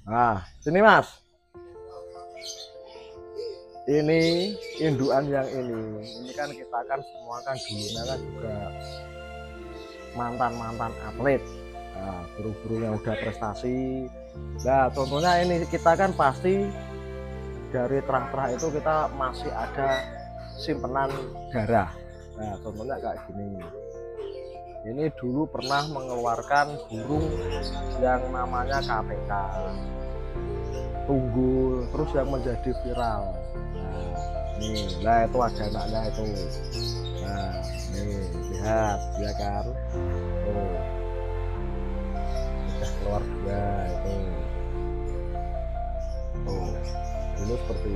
Nah, sini Mas. Ini indukan yang ini kan kita kan semua kan dulunya kan juga mantan atlet. Nah, burung-burung yang udah prestasi. Nah, contohnya ini kita kan pasti dari terah-terah itu kita masih ada simpenan darah. Nah, contohnya kayak gini. Ini dulu pernah mengeluarkan burung yang namanya KPK. Tunggul, terus yang menjadi viral. Nah, nih, lah itu ada anaknya itu. Nah, nih, lihat, ya kan. Tuh, udah keluar dua itu. Tuh, dulu seperti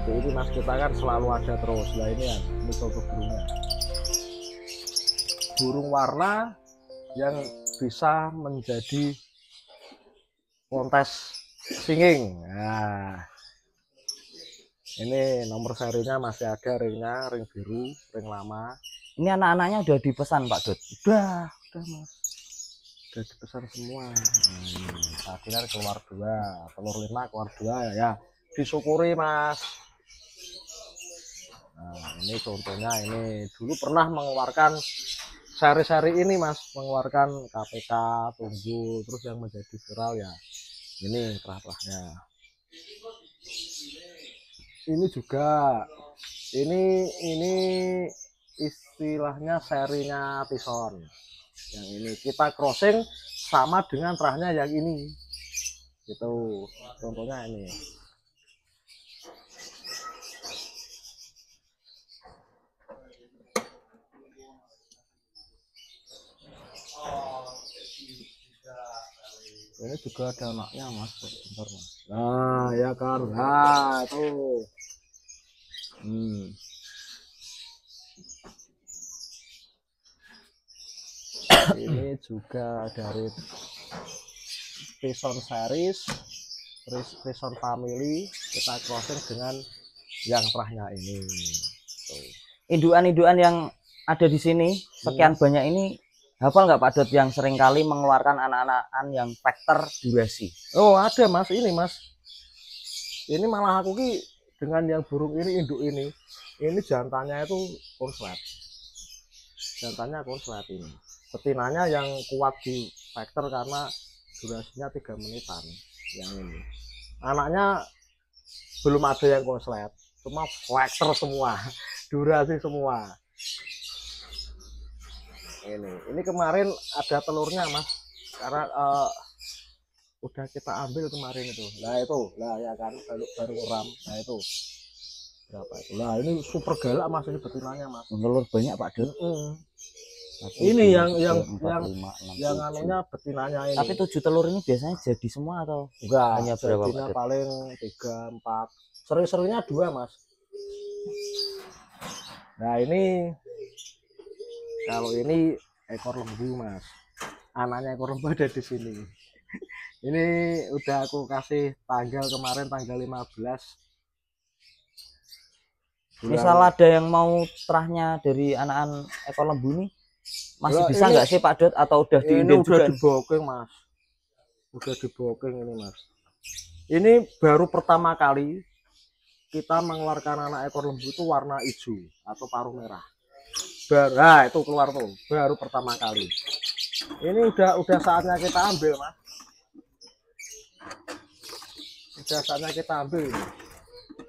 ini Mas, kita kan selalu ada terus. Nah ini kan, ini contoh burungnya. Burung warna yang bisa menjadi kontes singing. Nah, ini nomor serinya masih ada, ringnya ring biru, ring lama. Ini anak-anaknya udah dipesan Pak Dut? Udah Mas, udah dipesan semua. Tadi kan keluar dua, telur 5 keluar dua ya, disyukuri Mas. Nah ini contohnya, ini dulu pernah mengeluarkan seri-seri ini Mas, mengeluarkan KPK, Tunggul, terus yang menjadi viral ya ini terah-terahnya. Ini juga ini istilahnya serinya Tison. Yang ini kita crossing sama dengan terahnya yang ini. Gitu. Contohnya ini. Ini juga ada anaknya Mas, bentar Mas. Nah, ya kan. Nah, tuh. Ini juga dari Tison series, Tison family, kita crossing dengan yang terahnya ini. Induan-induan yang ada di sini sekian banyak ini, hafal nggak Pak Dut yang seringkali mengeluarkan anak-anakan yang faktor durasi? Oh ada Mas, ini Mas. Ini malah aku ki dengan yang burung ini, induk ini jantannya itu konslet. Jantannya konslet ini. Betinanya yang kuat di faktor karena durasinya 3 menitan. Yang ini. Anaknya belum ada yang konslet, cuma faktor semua, durasi semua. Ini kemarin ada telurnya Mas, karena udah kita ambil kemarin itu. Nah itu, lah ya kan, baru uram. Nah itu berapa itu? Lah ini super galak Mas, ini betinanya Mas. Telur banyak Pak Dut. Ini yang anunya betinanya ini. Tapi 7 telur ini biasanya jadi semua atau enggak? Hanya berapa Pak Dut? Paling 3, 4. Sering-seringnya 2 Mas. Nah ini kalau ini ekor lembu Mas, anaknya ekor lembu ada di sini. Ini udah aku kasih tanggal kemarin, tanggal 15. Misal ada yang mau terahnya dari anakan ekor lembu nih, masih bisa nggak sih Pak Dut, atau udah diinden juga? Udah diboking Mas, udah diboking ini Mas. Ini baru pertama kali kita mengeluarkan anak ekor lembu itu warna hijau atau paruh merah. Nah itu keluar tuh, baru pertama kali. Ini udah saatnya kita ambil Mas. Udah saatnya kita ambil ini.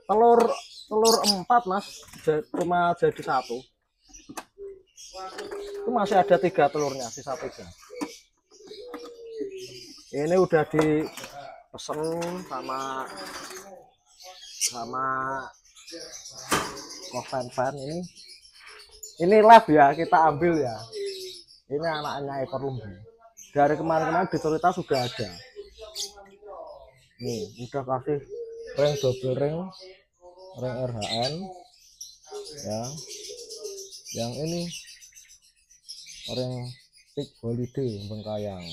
Telur 4 Mas, cuma jadi 1. Itu masih ada 3 telurnya, sisa 3. Ini udah dipesen sama fan ini. Ini live ya, kita ambil ya. Ini anaknya ekor lembu. Dari kemarin-kemarin di cerita sudah ada. Nih, udah kasih ring double ring RHN ya. Yang ini ring stick holiday Bengkayang.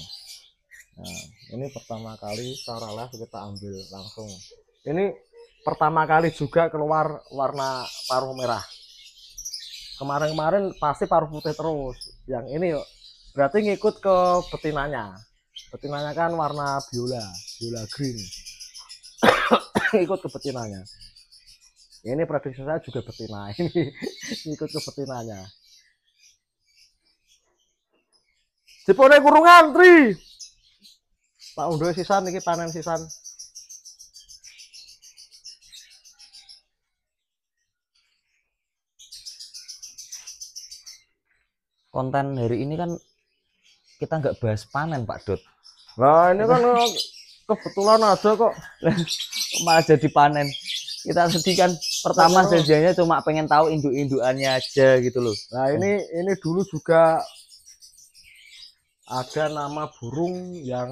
Nah, ini pertama kali secara live kita ambil langsung. Ini pertama kali juga keluar warna paruh merah. Kemarin-kemarin pasti paruh putih terus. Yang ini berarti ngikut ke betinanya. Betinanya kan warna biola. Biola Green. Ikut ke betinanya. Ini prediksi saya juga betina. Ini ikut ke betinanya. Jepone kurungan Tri. Pak unduh sisan iki panen sisan. Konten hari ini kan kita nggak bahas panen Pak Dot. Nah ini kan kebetulan aja kok Malah jadi panen. Kita tadi kan pertama janjiannya cuma pengen tahu induk-indukannya aja gitu loh. Nah ini dulu juga ada nama burung yang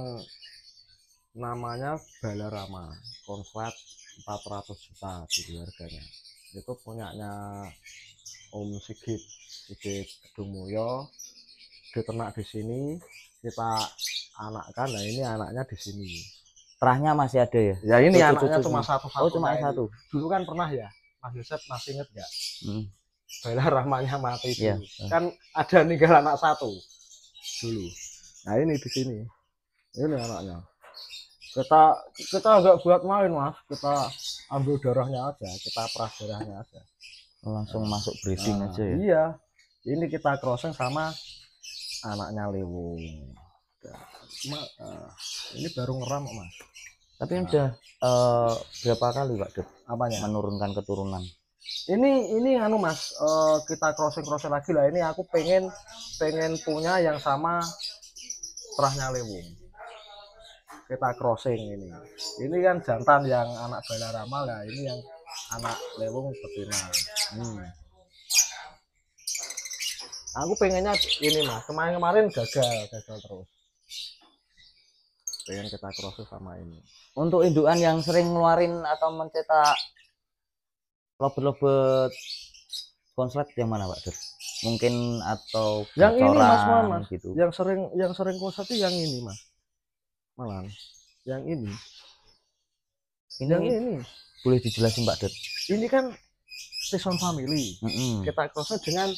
namanya Balarama, konslet 400 juta gitu harganya. Itu punyanya Om Sigit Gedung Mulyo, diternak di sini, kita anakkan. Nah ini anaknya di sini. Terahnya masih ada ya? Ya ini anaknya cuma satu. Oh cuma satu. Dulu kan pernah ya, Mas Yosep masih inget nggak? Balarama mati itu. Ya. Kan ada ninggal anak satu dulu. Nah ini di sini, ini anaknya. Kita nggak buat main Mas, kita ambil darahnya aja, kita peras darahnya aja. Langsung masuk breeding aja ya? Iya, ini kita crossing sama anaknya lewung. Cuma ini baru ngeram Mas. Tapi udah berapa kali Pak Dut apanya menurunkan keturunan? Ini anu Mas, kita crossing lagi lah. Ini aku pengen punya yang sama terahnya lewung. Kita crossing ini kan jantan yang anak Balarama lah, ini yang anak lewung betina. Aku pengennya ini Mas, kemarin gagal terus. Pengen kita crossing sama ini. Untuk indukan yang sering ngeluarin atau mencetak lobet-lobet konslet yang mana Pak Dut? Mungkin atau yang ini Mas gitu. Yang sering konslet itu yang ini Mas. Malah yang ini boleh dijelasin Pak Dut? Ini kan Tyson family. Kita crossing dengan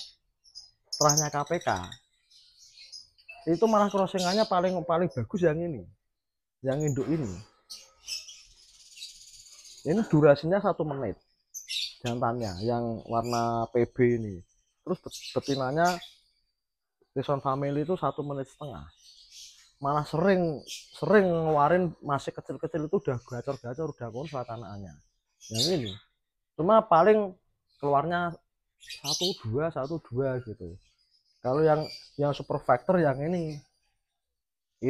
terahnya KPK. Itu malah crossingannya paling bagus yang ini, yang induk ini. Ini durasinya 1 menit jantannya yang warna PB ini. Terus betinanya Tyson family itu 1,5 menit. Malah sering ngeluarin masih kecil-kecil itu udah gacor-gacor, udah konslet anaknya. Yang ini cuma paling keluarnya 1-2 gitu. Kalau yang super factor yang ini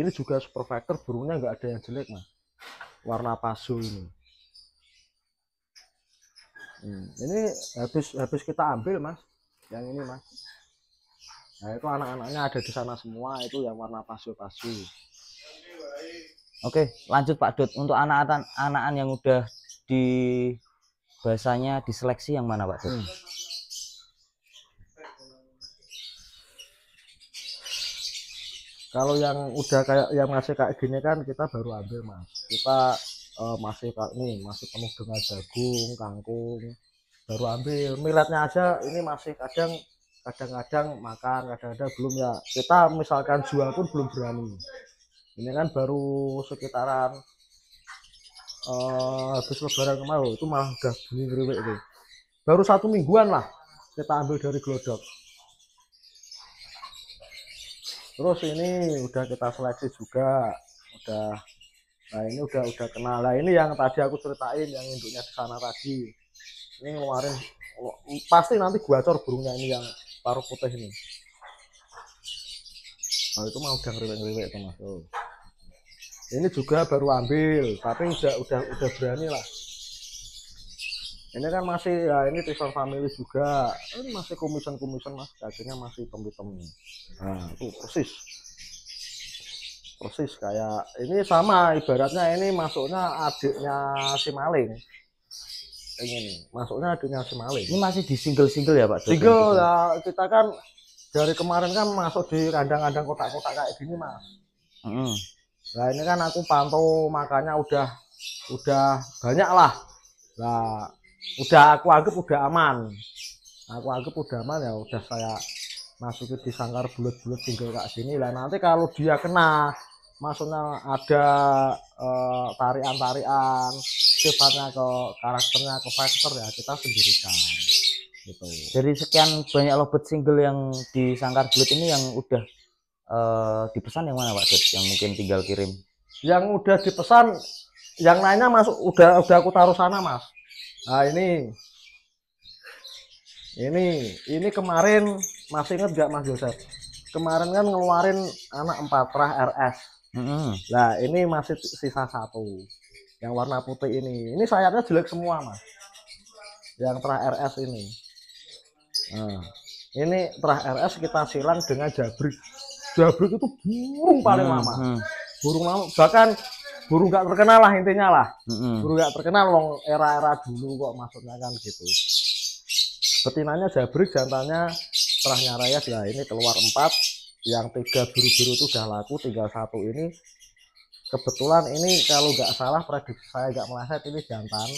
juga super factor, burungnya nggak ada yang jelek Mas, warna pasu ini. Ini habis kita ambil Mas, yang ini Mas. Nah itu anak-anaknya ada di sana semua, itu yang warna pasu-pasu. Oke lanjut Pak Dut, untuk anak-anak yang udah di bahasanya diseleksi yang mana Pak Dut? Kalau yang udah yang masih kayak gini kan kita baru ambil Mas. Kita masih penuh dengan jagung, kangkung, baru ambil. Milletnya aja ini masih kadang-kadang makan, kadang-kadang belum ya. Kita misalkan jual pun belum berani. Ini kan baru sekitaran habis lebaran kemarin, itu malah udah bunyi ngeriwek itu. Baru 1 mingguan lah kita ambil dari glodok. Terus ini udah kita seleksi juga, nah ini udah kenal. Nah ini yang tadi aku ceritain, yang induknya di sana tadi. Ini ngeluarin, pasti nanti gacor burungnya ini yang paruh putih ini. Nah itu mah udah ngeriwek-ngeriwek itu Mas. Ini juga baru ambil, tapi udah berani lah. Ini kan masih ya, ini Tyson family juga. Ini masih kumisan Mas, dagingnya masih hitam-hitam nih. Nah, itu persis kayak ini, sama ibaratnya ini masuknya adiknya si maling. Ini masuknya adiknya si maling. Ini masih di single ya Pak? Single ya, kita kan dari kemarin kan masuk di kandang-kandang kotak-kotak kayak gini Mas. Nah ini kan aku pantau makanya udah banyak lah. Nah aku anggap udah aman. Ya udah saya masukin di sangkar bulat-bulat single kayak sini lah. Nanti kalau dia kena maksudnya ada tarian-tarian sifatnya ke karakternya ke fighter ya kita sendirikan gitu. Dari sekian banyak lobet single yang di Sangkar Belut ini yang udah dipesan yang mana Pak Dut? Yang mungkin tinggal kirim. Yang udah dipesan, yang lainnya masuk udah aku taruh sana Mas. Nah ini kemarin masih inget gak Mas Joseph? Kemarin kan ngeluarin anak 4 Trah RS. Nah ini masih sisa 1 yang warna putih ini. Ini sayapnya jelek semua Mas. Yang Trah RS ini. Nah, ini Trah RS kita silang dengan jabrik. Jabrik itu burung paling lama. Burung lama, bahkan burung gak terkenal lah intinya lah. Burung gak terkenal wong era-era dulu kok maksudnya kan gitu. Betinanya jabrik, jantannya Trahnya Rayas. Lah ini keluar 4, yang 3 biru-biru itu udah laku, tinggal 1 ini. Kebetulan ini kalau nggak salah prediksi saya nggak meleset, ini jantan.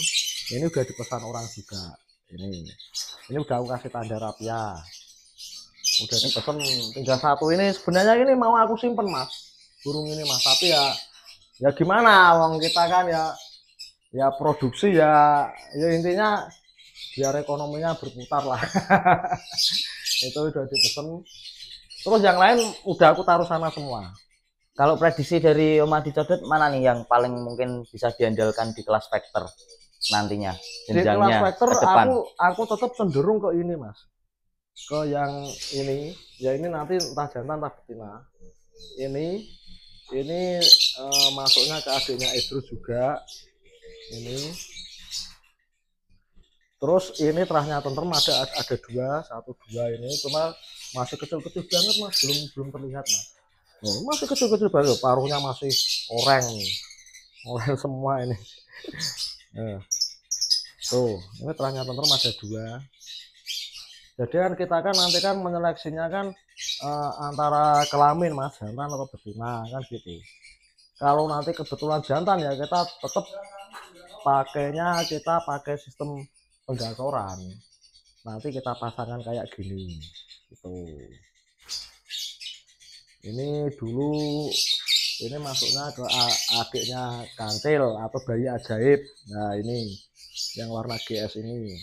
Ini udah dipesan orang juga. Ini udah aku kasih tanda rapia. Udah dipesan tinggal 1 ini. Sebenarnya ini mau aku simpen Mas, burung ini Mas. Tapi ya gimana, wong kita kan ya produksi ya intinya biar ekonominya berputar lah. Itu udah dipesan. Terus yang lain udah aku taruh sana semua. Kalau prediksi dari Om Adi Codot, mana nih yang paling mungkin bisa diandalkan di kelas Vector nantinya? Di kelas Vector aku tetap cenderung ke ini Mas, ke yang ini. Ya ini nanti entah jantan entah betina. Ini masuknya ke adiknya Idrus juga. Ini. Terus ini terahnya tentrem ada 2, 1, 2 ini, cuma masih kecil-kecil banget Mas, belum terlihat Mas. Oh, masih kecil-kecil banget, paruhnya masih oranye semua ini. Tuh, ini terahnya tentrem ada 2. Jadi kan kita kan nanti kan menyeleksinya kan antara kelamin Mas, jantan atau betina kan gitu. Kalau nanti kebetulan jantan ya kita tetap kita pakai sistem penggacoran. Nanti kita pasangkan kayak gini gitu. Ini dulu ini masuknya ke adiknya Kancil atau bayi ajaib. Nah ini yang warna GS ini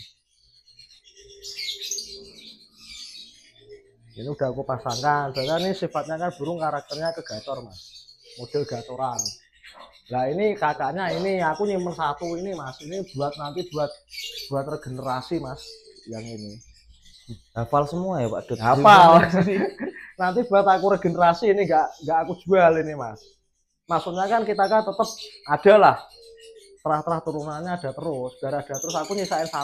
udah aku pasangkan. Soalnya ini sifatnya kan burung karakternya ke gacor Mas, model gacoran. Nah ini kakaknya ini aku nyimpen 1 ini Mas, ini buat nanti buat regenerasi Mas. Yang ini hafal semua ya Pak Dut? Hafal. Nanti buat aku regenerasi, ini nggak aku jual ini Mas. Maksudnya kan kita kan tetap ada lah terah-terah turunannya ada terus, biar ada terus. Aku nyisain 1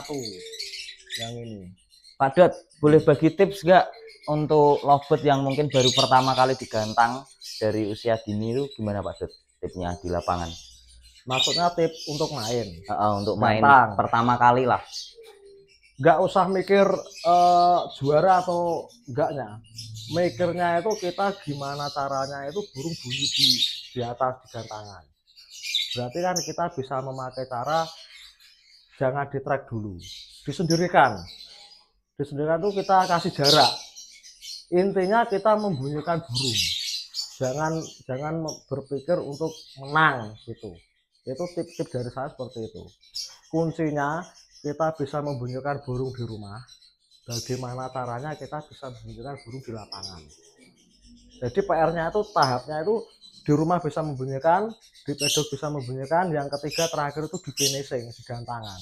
yang ini. Pak Dut, boleh bagi tips nggak untuk lobet yang mungkin baru pertama kali digantang dari usia dini itu gimana Pak Dut? Tipsnya di lapangan. Maksudnya tips untuk main. Untuk main pertama kali lah. Nggak usah mikir juara atau enggaknya. Mikirnya itu kita gimana caranya itu burung bunyi di atas di gantangan. Berarti kan kita bisa memakai cara jangan di track dulu, disendirikan tuh kita kasih jarak. Intinya kita membunyikan burung. Jangan berpikir untuk menang gitu. Itu tip-tip dari saya seperti itu. Kuncinya kita bisa membunyikan burung di rumah. Bagaimana caranya kita bisa membunyikan burung di lapangan. Jadi PR-nya itu tahapnya itu di rumah bisa membunyikan, di pedok bisa membunyikan, yang ketiga terakhir itu di finishing, di gantangan.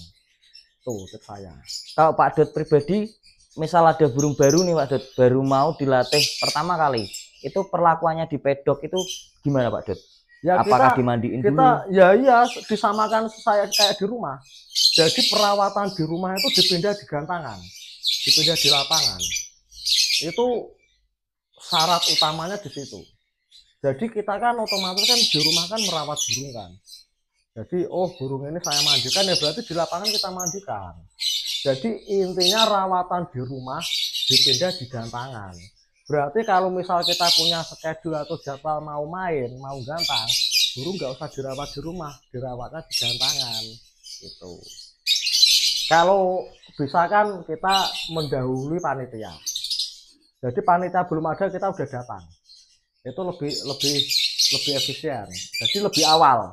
Tuh tips saya. Kalau Pak Dut pribadi, misal ada burung baru nih Pak Dut, baru mau dilatih pertama kali, itu perlakuannya di pedok itu gimana Pak Dut? Ya, apakah dimandiin dulu? Ya iya, disamakan saya kayak di rumah. Jadi perawatan di rumah itu dipindah di gantangan, dipindah di lapangan. Itu syarat utamanya di situ. Jadi kita kan otomatis kan di rumah kan merawat burung kan. Jadi burung ini saya mandikan ya berarti di lapangan kita mandikan. Jadi intinya rawatan di rumah dipindah di gantangan. Berarti kalau misal kita punya schedule atau jadwal mau main, mau gantang, burung nggak usah dirawat di rumah, dirawatnya di gantangan. Gitu. Kalau bisa kan kita mendahului panitia. Jadi panitia belum ada kita udah datang. Itu lebih lebih efisien. Jadi lebih awal.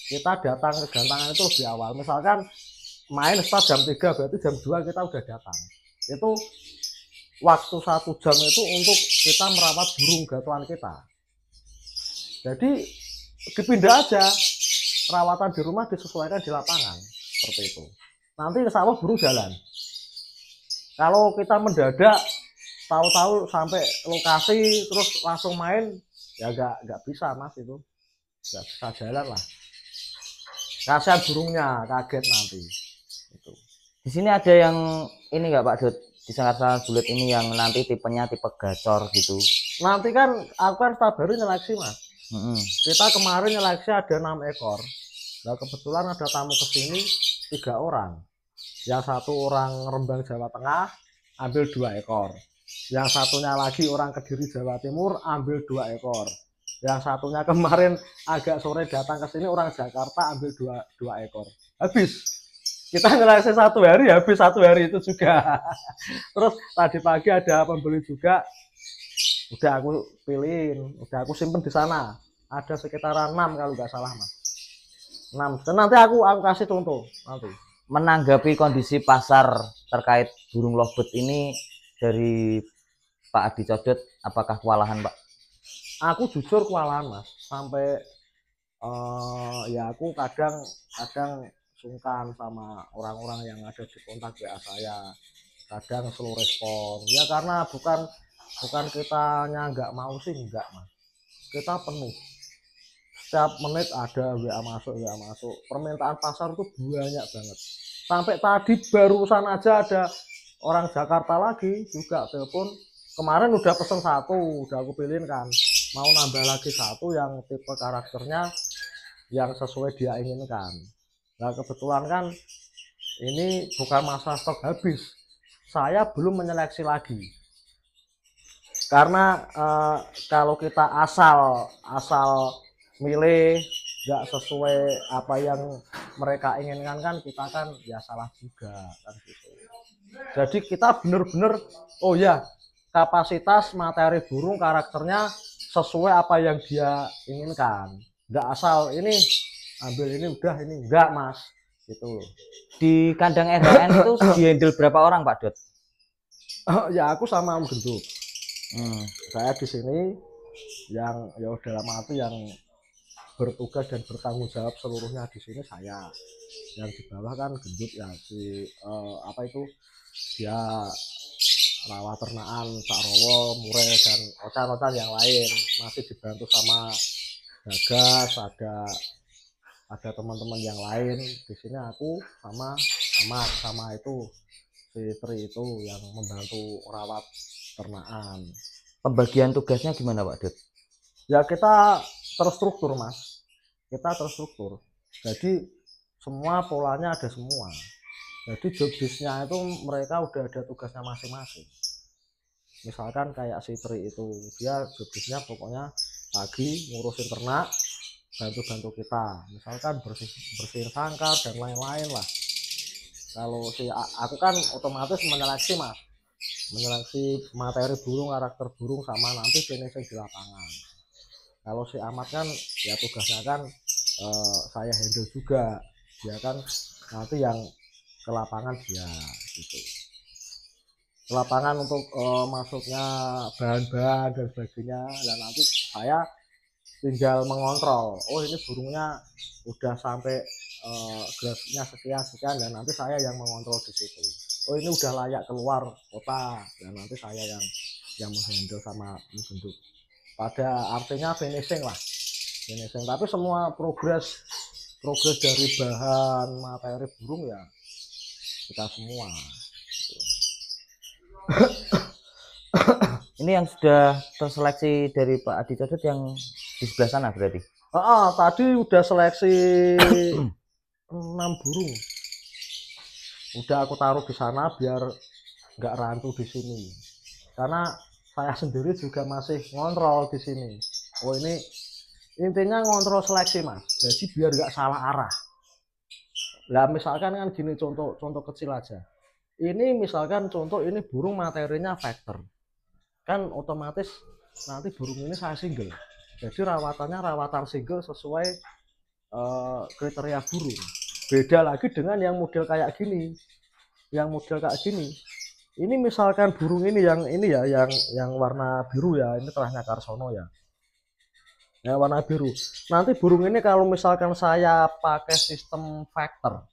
Kita datang ke gantangan itu lebih awal. Misalkan main start jam 3, berarti jam 2 kita udah datang. Itu waktu 1 jam itu untuk kita merawat burung gatuan kita. Jadi dipindah aja, perawatan di rumah disesuaikan di lapangan seperti itu. Nanti insya Allah burung jalan. Kalau kita mendadak tahu-tahu sampai lokasi terus langsung main, ya nggak bisa mas, itu nggak bisa jalan lah. Kasihan burungnya, kaget nanti. Itu. Di sini ada yang ini nggak Pak Dut, di Sangkar Bulet ini yang nanti tipenya tipe gacor gitu. Nanti kan aku kan baru nyeleksi mas. Kita kemarin nyeleksi ada 6 ekor. Nah kebetulan ada tamu kesini 3 orang. Yang 1 orang Rembang Jawa Tengah ambil 2 ekor. Yang satunya lagi orang Kediri Jawa Timur ambil 2 ekor. Yang satunya kemarin agak sore datang ke sini orang Jakarta ambil 2 ekor. Habis. Kita nyeleksi 1 hari, habis 1 hari itu juga. Terus tadi pagi ada pembeli juga. Udah aku pilihin, udah aku simpen di sana. Ada sekitaran 6 kalau nggak salah mas. 6. Dan nanti aku kasih contoh nanti. Menanggapi kondisi pasar terkait burung lovebird ini dari Pak Adi Codot, apakah kewalahan Pak? Aku jujur kewalahan mas. Sampai ya aku kadang sungkan sama orang-orang yang ada di kontak WA saya. Kadang slow respon. Ya karena bukan kitanya nggak mau sih, enggak mas. Kita penuh. Setiap menit ada WA masuk. Permintaan pasar itu banyak banget. Sampai tadi barusan aja ada orang Jakarta lagi juga telepon. Kemarin udah pesen 1, udah aku pilihin kan. Mau nambah lagi 1 yang tipe karakternya yang sesuai dia inginkan. Nah kebetulan kan ini bukan masalah stok habis. Saya belum menyeleksi lagi. Karena kalau kita asal milih nggak sesuai apa yang mereka inginkan kan, kita kan ya salah juga kan gitu. Jadi kita bener-bener oh ya kapasitas materi burung karakternya sesuai apa yang dia inginkan, nggak asal ini ambil ini udah ini, enggak mas gitu. Di kandang RHN itu dihandle berapa orang Pak Dot? Ya aku sama Om Gendut. Saya di sini yang ya dalam arti yang bertugas dan bertanggung jawab seluruhnya di sini saya. Yang di bawah kan Gendut ya si apa itu dia rawat ternakan Pak Rowo, Murai dan ocan-ocan yang lain, masih dibantu sama Gagas, ada teman-teman yang lain. Di sini aku sama Ahmad sama itu si Tri itu yang membantu rawat ternakan. Pembagian tugasnya gimana Pak Dut? Ya kita terstruktur mas, kita terstruktur. Jadi semua polanya ada semua. Jadi job desk-nya itu mereka udah ada tugasnya masing-masing. Misalkan kayak si Tri itu dia job desk-nya pokoknya pagi ngurusin ternak, bantu kita. Misalkan bersihin sangkar dan lain-lain lah. Kalau si aku kan otomatis menyeleksi mas, menyeleksi materi burung, karakter burung sama nanti finishing di lapangan. Kalau si Ahmad kan ya tugasnya kan saya handle juga, dia kan nanti yang ke lapangan dia gitu. Ke lapangan untuk masuknya bahan-bahan dan sebagainya, dan nanti saya tinggal mengontrol. Oh ini burungnya udah sampai grafiknya sekian dan nanti saya yang mengontrol di situ. Oh ini udah layak keluar kota dan nanti saya yang menghandle sama membentuk. Pada artinya finishing lah, finishing. Tapi semua progres dari bahan materi burung ya kita semua. Ini yang sudah terseleksi dari Pak Adi Codot yang di sebelah sana berarti? Tadi udah seleksi 6 burung. Udah aku taruh di sana biar nggak rantu di sini. Karena saya sendiri juga masih ngontrol di sini. Oh ini intinya ngontrol seleksi mas. Jadi biar nggak salah arah. Lah misalkan kan gini contoh kecil aja. Ini misalkan contoh ini burung materinya vector. Kan otomatis nanti burung ini saya single. Jadi rawatannya rawatan single sesuai kriteria burung. Beda lagi dengan yang model kayak gini. Yang model kayak gini. Ini misalkan burung ini ya, yang warna biru ya, ini terahnya Karsono ya. Ya warna biru. Nanti burung ini kalau misalkan saya pakai sistem factor,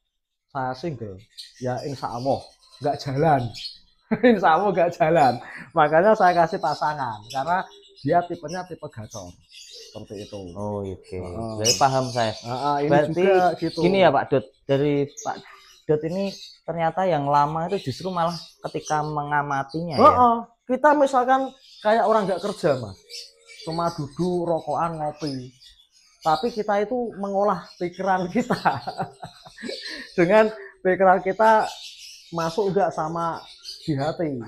saya single, ya insya Allah nggak jalan. Insya Allah nggak jalan. Makanya saya kasih pasangan karena dia tipenya tipe gacor seperti itu. Oh oke. Jadi paham saya. Ini Berarti juga gitu. gini ya Pak Dut, dari Pak Dut ini ternyata yang lama itu justru malah ketika mengamatinya ya. Kita misalkan kayak orang nggak kerja mas, cuma duduk rokokan ngopi, tapi kita itu mengolah pikiran kita dengan pikiran kita masuk nggak sama di hati,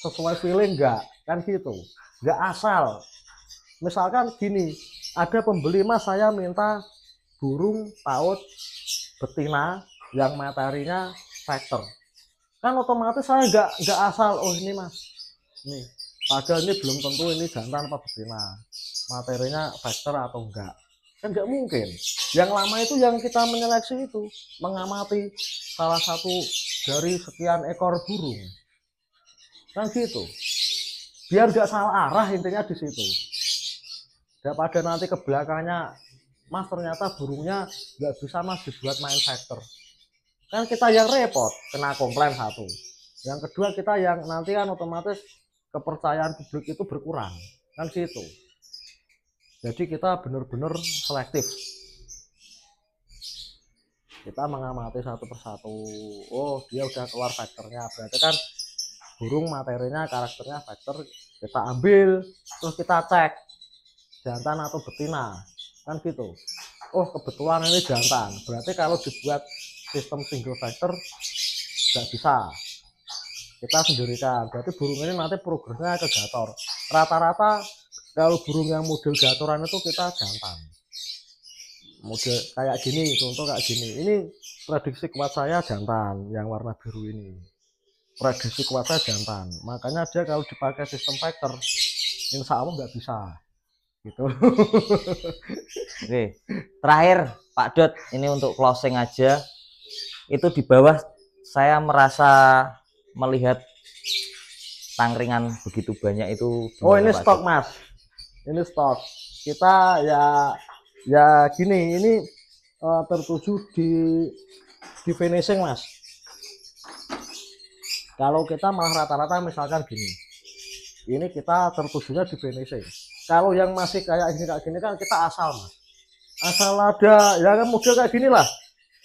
sesuai feeling nggak, kan gitu, nggak asal. Misalkan gini, ada pembeli mas, saya minta burung paut betina yang materinya factor, kan otomatis saya nggak asal, oh ini mas, nih padahal ini belum tentu ini jantan apa betina, materinya factor atau enggak, kan nggak mungkin. Yang lama itu yang kita menyeleksi itu mengamati salah satu dari sekian ekor burung, kan gitu, biar nggak salah arah, intinya di situ. Daripada nanti ke belakangnya mas ternyata burungnya nggak bisa mas dibuat main factor, kan kita yang repot, kena komplain satu. Yang kedua kita yang nanti kan otomatis kepercayaan publik itu berkurang, kan gitu. Jadi kita benar-benar selektif, kita mengamati satu persatu. Oh dia udah keluar faktornya, berarti kan burung materinya karakternya faktor, kita ambil terus kita cek jantan atau betina, kan gitu. Oh kebetulan ini jantan, berarti kalau dibuat sistem single factor nggak bisa, kita sendirikan. Berarti burung ini nanti progresnya ke gator. Rata-rata kalau burung yang model gatoran itu kita jantan, model kayak gini, contoh kayak gini. Ini prediksi kuat saya jantan yang warna biru ini, prediksi kuat saya jantan. Makanya dia kalau dipakai sistem factor insya Allah nggak bisa gitu. Oke, terakhir Pak Dot, ini untuk closing aja. Itu di bawah saya merasa melihat tangkringan begitu banyak itu. Oh ini stok mas, ini stok kita ya gini, ini tertuju di finishing mas. Kalau kita malah rata-rata misalkan gini, ini kita tertujunya di finishing. Kalau yang masih kayak gini kan kita asal mas, asal ada ya kan model kayak gini lah.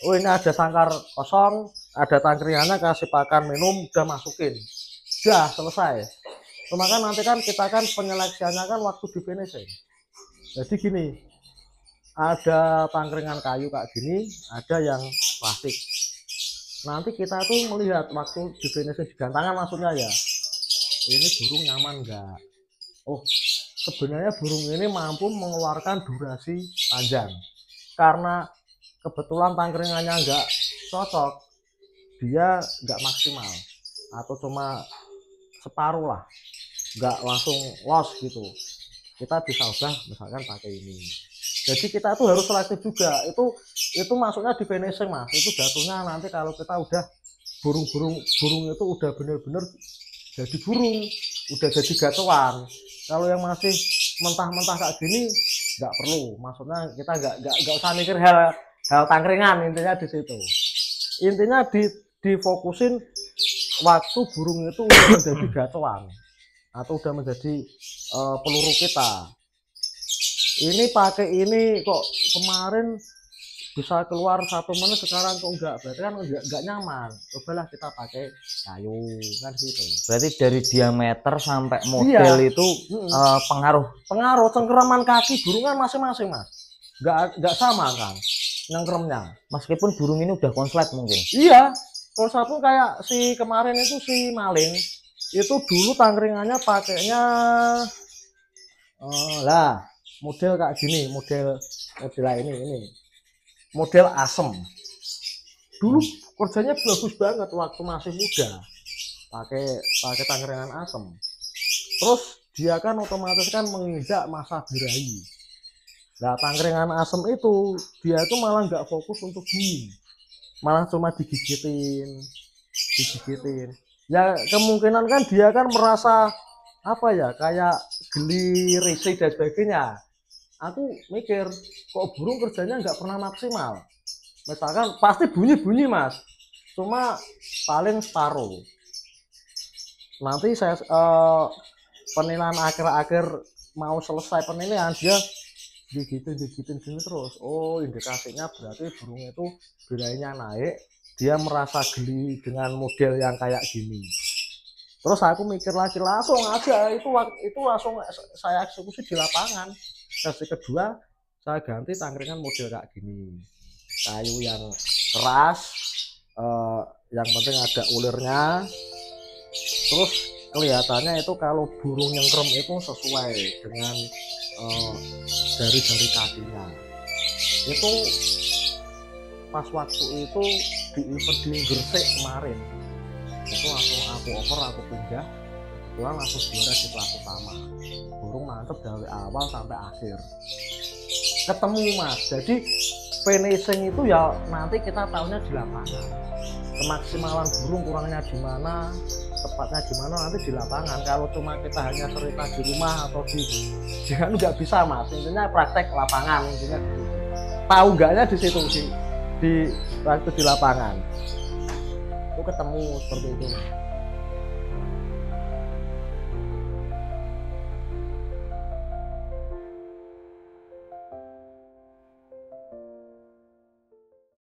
Oh ini ada sangkar kosong, ada tangkringannya, kasih pakan minum, udah masukin, udah selesai. Cuma kan nanti kan kita kan penyeleksiannya kan waktu di finishing. Jadi gini, ada tangkringan kayu kayak gini, ada yang plastik. Nanti kita tuh melihat waktu di finishing, di gantangan maksudnya ya, ini burung nyaman enggak. Oh sebenarnya burung ini mampu mengeluarkan durasi panjang, karena kebetulan tangkringannya enggak cocok, dia enggak maksimal atau cuma separuh lah, enggak langsung los gitu. Kita bisa ubah misalkan pakai ini. Jadi kita tuh harus selektif juga. Itu masuknya di finishing mas. Itu jatuhnya nanti kalau kita udah burung itu udah bener-bener jadi burung, udah jadi gatoan. Kalau yang masih mentah-mentah kayak gini nggak perlu. Maksudnya kita nggak usah mikir hal tangkringan, intinya di situ. Intinya difokusin waktu burung itu udah menjadi gatoan atau udah menjadi peluru kita. Ini pakai ini kok kemarin bisa keluar 1 menit, sekarang kok enggak, berarti kan enggak nyaman. Cobalah kita pakai kayu kan gitu. Berarti dari diameter sampai model itu pengaruh cengkeraman kaki burung kan masing-masing mas, enggak sama kan nyengkremnya, meskipun burung ini udah konslet mungkin. Iya, kalau satu kayak si kemarin itu si maling itu dulu tangkringannya pakainya lah model kayak gini, model ini model asem. Dulu kerjanya bagus banget waktu masih muda, pakai tangkringan asem. Terus dia kan otomatis kan menginjak masa birahi. Nah, tangkringan asem itu dia itu malah nggak fokus untuk bunyi, malah cuma digigitin. Ya kemungkinan kan dia kan merasa apa ya, kayak geli, risih dan sebagainya. Aku mikir kok burung kerjanya nggak pernah maksimal. Misalkan pasti bunyi mas, cuma paling separuh. Nanti saya penilaian akhir-akhir mau selesai penilaian dia digigitin gini terus. Oh, indikasinya berarti burung itu birahinya naik, dia merasa geli dengan model yang kayak gini. Terus aku mikir lagi, langsung aja itu langsung saya eksekusi di lapangan. Sesi kedua saya ganti tangkringan model kayak gini, kayu yang keras, yang penting ada ulirnya. Terus kelihatannya itu kalau burung nyengkrem itu sesuai dengan jari-jari kakinya. Itu pas waktu itu di event di Gresik kemarin, itu langsung aku over, aku pindah, kebetulan langsung juara di kelas utama. Burung mantep dari awal sampai akhir, ketemu mas. Jadi finishing itu ya nanti kita tahunya di lapangan, kemaksimalan burung kurangnya di mana, tepatnya di mana nanti di lapangan. Kalau cuma kita hanya cerita di rumah atau di jangan nggak bisa mas, intinya praktek lapangan, intinya tahu nggaknya di situ di waktu di lapangan itu ketemu seperti itu.